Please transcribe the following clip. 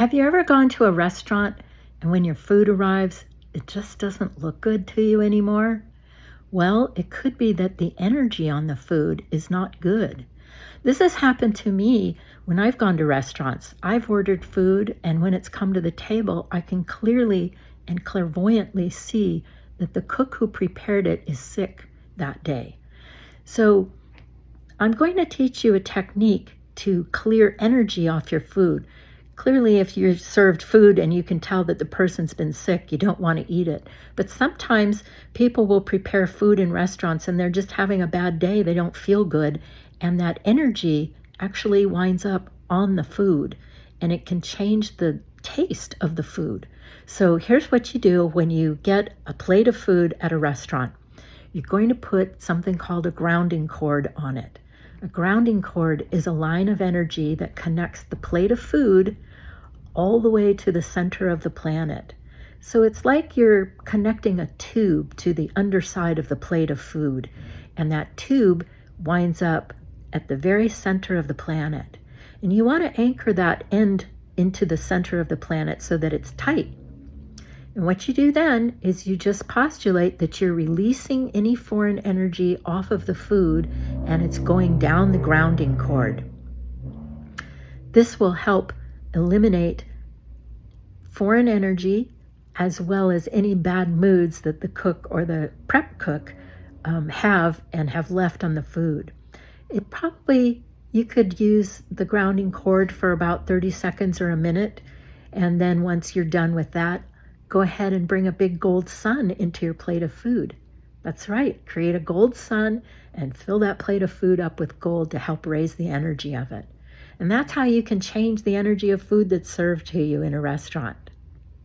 Have you ever gone to a restaurant and when your food arrives, it just doesn't look good to you anymore? Well, it could be that the energy on the food is not good. This has happened to me when I've gone to restaurants. I've ordered food, and when it's come to the table, I can clearly and clairvoyantly see that the cook who prepared it is sick that day. So I'm going to teach you a technique to clear energy off your food. Clearly, if you're served food and you can tell that the person's been sick, you don't want to eat it. But sometimes people will prepare food in restaurants and they're just having a bad day. They don't feel good. And that energy actually winds up on the food, and it can change the taste of the food. So here's what you do when you get a plate of food at a restaurant. You're going to put something called a grounding cord on it. A grounding cord is a line of energy that connects the plate of food all the way to the center of the planet. So it's like you're connecting a tube to the underside of the plate of food, and that tube winds up at the very center of the planet. And you want to anchor that end into the center of the planet so that it's tight. And what you do then is you just postulate that you're releasing any foreign energy off of the food, and it's going down the grounding cord. This will help eliminate foreign energy as well as any bad moods that the cook or the prep cook have left on the food. You could use the grounding cord for about 30 seconds or a minute, and then once you're done with that, go ahead and bring a big gold sun into your plate of food. That's right, create a gold sun and fill that plate of food up with gold to help raise the energy of it. And that's how you can change the energy of food that's served to you in a restaurant.